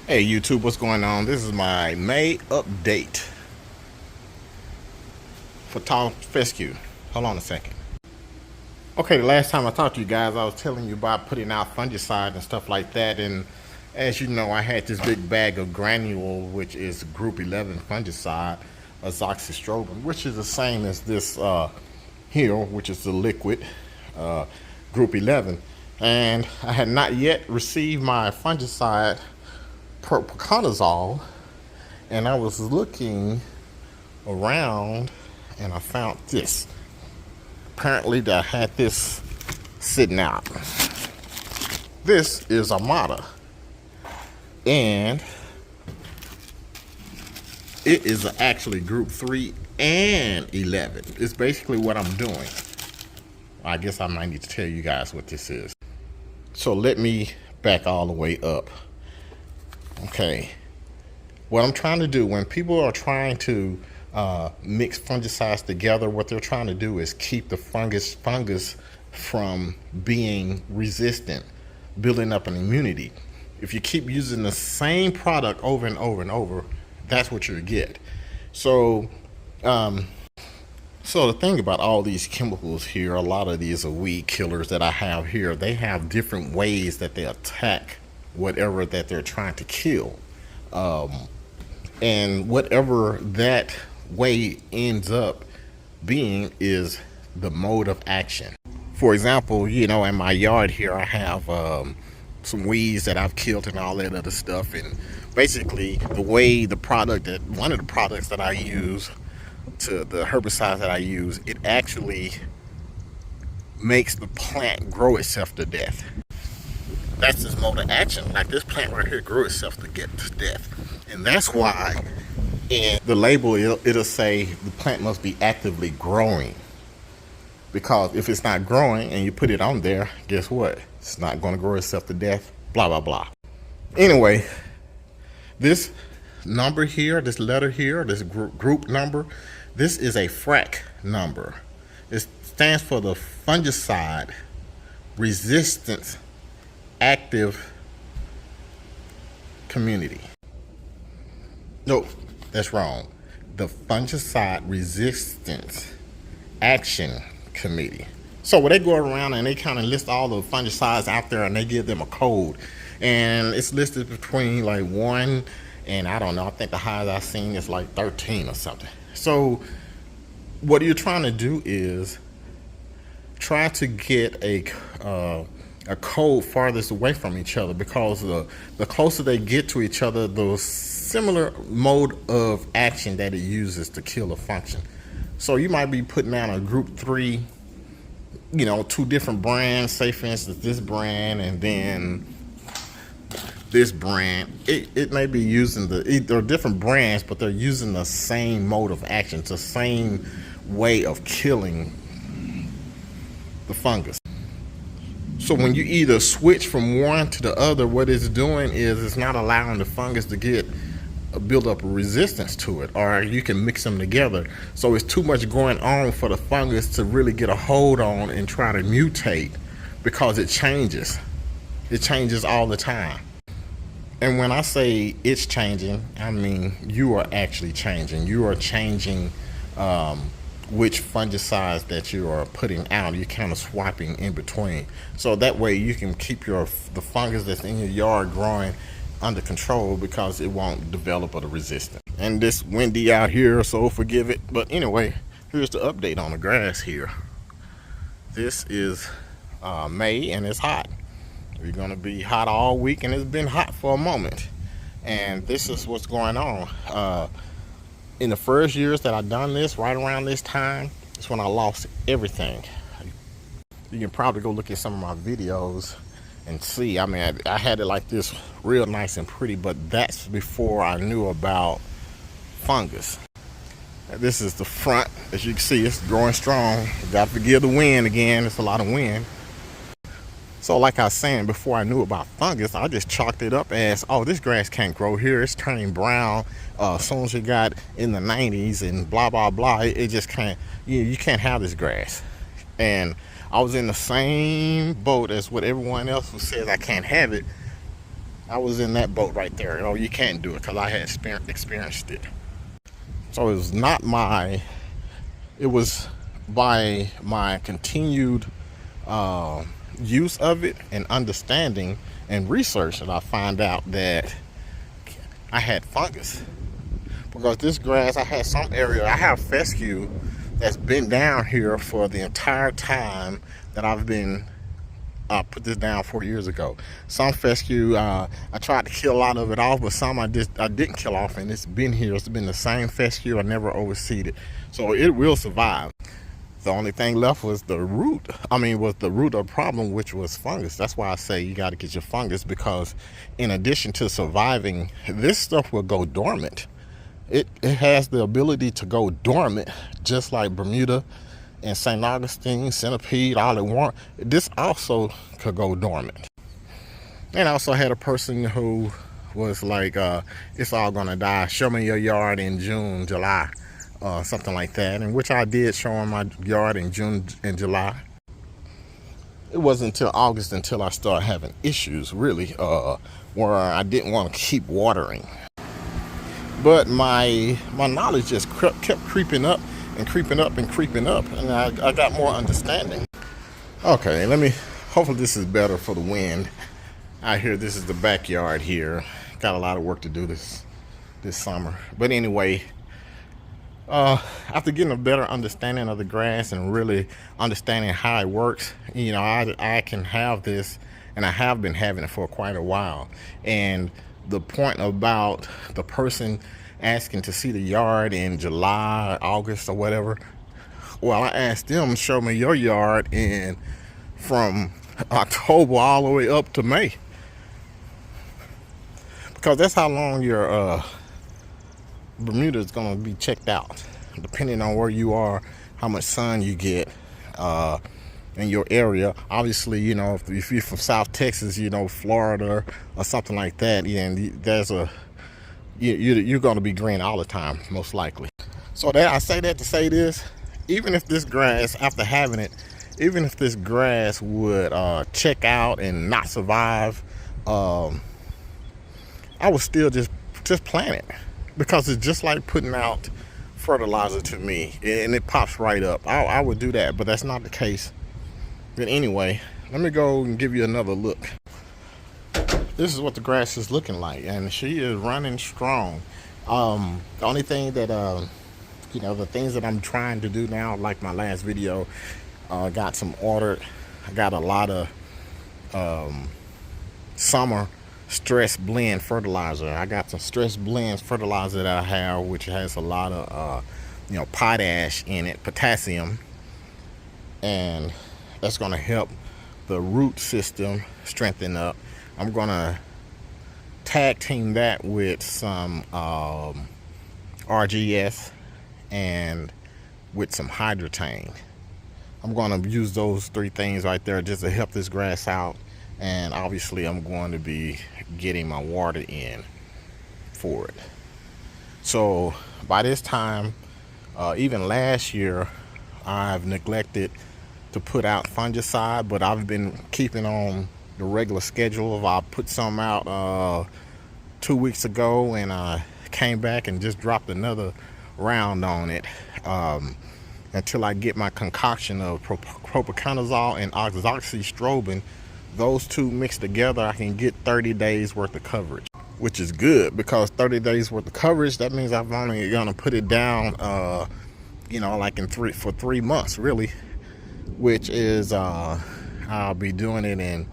Hey YouTube, what's going on? This is my May update for Fescue. Hold on a second. Okay, the last time I talked to you guys, I was telling you about putting out fungicide and stuff like that. And as you know, I had this big bag of granule, which is group 11 fungicide, azoxystrobin, which is the same as this here, which is the liquid group 11. And I had not yet received my fungicide proconazole, and I was looking around and I found this. Apparently I had this sitting out. This is Armada, and it is actually group 3 and 11. It's basically what I'm doing. I guess I might need to tell you guys what this is. So let me back all the way up. Okay, what I'm trying to do when people are trying to mix fungicides together, what they're trying to do is keep the fungus from being resistant, building up an immunity. If you keep using the same product over and over and over, that's what you get. So so the thing about all these chemicals here, a lot of these are weed killers that I have here, they have different ways that they attack whatever that they're trying to kill. And whatever that way ends up being is the mode of action. For example, you know, in my yard here, I have some weeds that I've killed and all that other stuff. And basically the way the product that, one of the products that I use, to the herbicides that I use, it actually makes the plant grow itself to death. That's its mode of action. Like this plant right here grew itself to get to death. And that's why in the label it'll say the plant must be actively growing. Because if it's not growing and you put it on there, guess what? It's not going to grow itself to death, blah, blah, blah. Anyway, this number here, this letter here, this group number, this is a FRAC number. It stands for the fungicide resistance active community. No, that's wrong. The fungicide resistance action committee. So when they go around and they kind of list all the fungicides out there and they give them a code, and it's listed between like 1 and I don't know, I think the highest I've seen is like 13 or something. So what you're trying to do is try to get a code farthest away from each other, because the closer they get to each other, the similar mode of action that it uses to kill a function. So you might be putting out a group 3, you know, 2 different brands, say for instance this brand and then this brand. It may be using they're different brands, but they're using the same mode of action, the same way of killing the fungus. So when you either switch from one to the other, what it's doing is it's not allowing the fungus to build up a resistance to it, or you can mix them together. So it's too much going on for the fungus to really get a hold on and try to mutate, because it changes. It changes all the time. And when I say it's changing, I mean you are actually changing. You are changing which fungicides that you are putting out. You're kind of swapping in between, so that way you can keep the fungus that's in your yard growing under control, because it won't develop a resistance. And it's windy out here, so forgive it. But anyway, here's the update on the grass here. This is May, and it's hot. We're going to be hot all week, and it's been hot for a moment. And this is what's going on. In the first years that I've done this, right around this time, is when I lost everything. You can probably go look at some of my videos and see. I mean, I had it like this real nice and pretty, but that's before I knew about fungus. This is the front. As you can see, it's growing strong. Got to forgive the wind again. It's a lot of wind. So like I was saying, before I knew about fungus, I just chalked it up as, oh, this grass can't grow here. It's turning brown as soon as it got in the 90s and blah, blah, blah. It just can't, you can't have this grass. And I was in the same boat as what everyone else who says I can't have it. I was in that boat right there. Oh, you can't do it because I had experienced it. So it was not my, it was by my continued use of it and understanding and research that I find out that I had fungus. Because this grass, I had some area, I have fescue that's been down here for the entire time that I've been put this down 4 years ago. Some fescue, I tried to kill a lot of it off, but some I didn't kill off, and it's been here. It's been the same fescue. I never overseeded, so it will survive. The only thing left was the root. Was the root of the problem, which was fungus. That's why I say you got to get your fungus, because in addition to surviving, this stuff will go dormant. It has the ability to go dormant, just like Bermuda and St. Augustine, centipede, all it want. This also could go dormant. And I also had a person who was like, it's all gonna die. Show me your yard in June, July, something like that. And which I did show him my yard in June and July. It wasn't until August until I started having issues, really, where I didn't want to keep watering. But my knowledge just kept creeping up and creeping up and creeping up, and I got more understanding. Okay, hopefully this is better for the wind. I hear this is the backyard here. Got a lot of work to do this summer. But anyway, after getting a better understanding of the grass and really understanding how it works, I can have this, and I have been having it for quite a while. And the point about the person asking to see the yard in July, August, or whatever, well, I asked them, show me your yard from October all the way up to May, because that's how long your Bermuda is going to be checked out, depending on where you are, how much sun you get in your area. Obviously, if you're from South Texas, Florida or something like that, there's you're going to be green all the time, most likely. So I say that to say this: even if this grass, after having it, even if this grass would check out and not survive, I would still just plant it, because it's just like putting out fertilizer to me, and it pops right up. I would do that, but that's not the case. But anyway, let me go and give you another look. This is what the grass is looking like, and she is running strong. The only thing that the things that I'm trying to do now, like my last video, got some ordered. I got a lot of summer stress blend fertilizer. I got some stress blend fertilizer that I have, which has a lot of potash in it, potassium, and that's going to help the root system strengthen up. I'm going to tag team that with some RGS and with some hydrotane. I'm going to use those three things right there just to help this grass out. And obviously I'm going to be getting my water in for it. So by this time, even last year, I've neglected to put out fungicide, but I've been keeping on the regular schedule. I put some out 2 weeks ago, and I came back and just dropped another round on it until I get my concoction of propiconazole and oxystrobin. Those two mixed together, I can get 30 days worth of coverage, which is good, because 30 days worth of coverage, that means I'm only gonna put it down like for 3 months, really, which is I'll be doing it in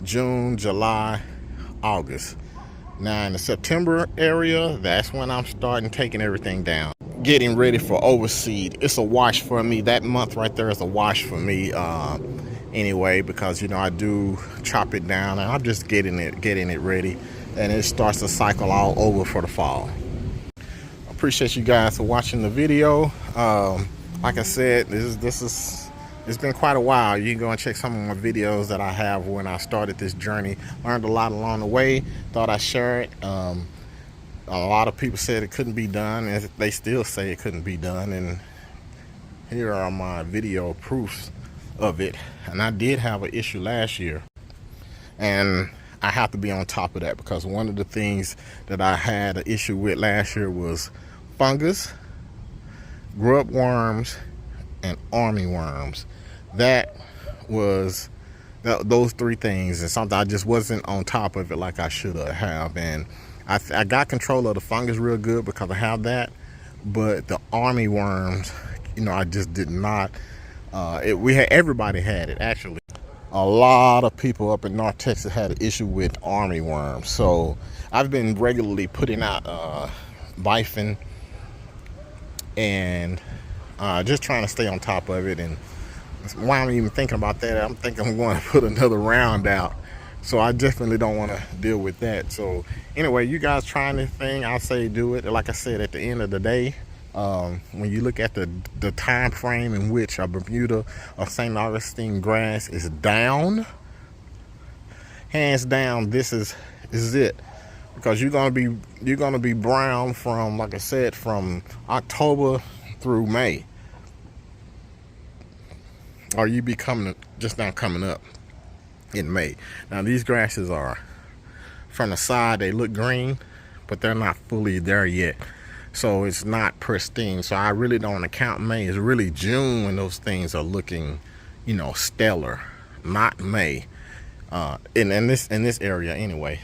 June, July, August. Now in the September area, that's when I'm starting taking everything down, getting ready for overseed. It's a wash for me. That month right there is a wash for me anyway, because I do chop it down, and I'm just getting it ready, and it starts to cycle all over for the fall. I appreciate you guys for watching the video. Like I said, it's been quite a while. You can go and check some of my videos that I have when I started this journey. Learned a lot along the way. Thought I'd share it. A lot of people said it couldn't be done, and they still say it couldn't be done. And here are my video proofs of it. And I did have an issue last year, and I have to be on top of that, because one of the things that I had an issue with last year was fungus, grub worms, and army worms. That was those three things, and something I just wasn't on top of it like I should have. And I got control of the fungus real good because I have that, but the army worms, I just did not. Everybody had it actually. A lot of people up in North Texas had an issue with army worms, so I've been regularly putting out bifin and just trying to stay on top of it. And while I'm even thinking about that, I'm thinking I'm going to put another round out, so I definitely don't want to deal with that. So anyway, you guys trying this thing, I'll say do it. Like I said, at the end of the day, when you look at the time frame in which a Bermuda or St. Augustine grass is down, hands down, this is it, because you're gonna be brown from, like I said, from October through May, or you be just now coming up in May. Now these grasses are, from the side they look green, but they're not fully there yet. So it's not pristine. So I really don't want to count May. It's really June when those things are looking, stellar, not May. In this area anyway.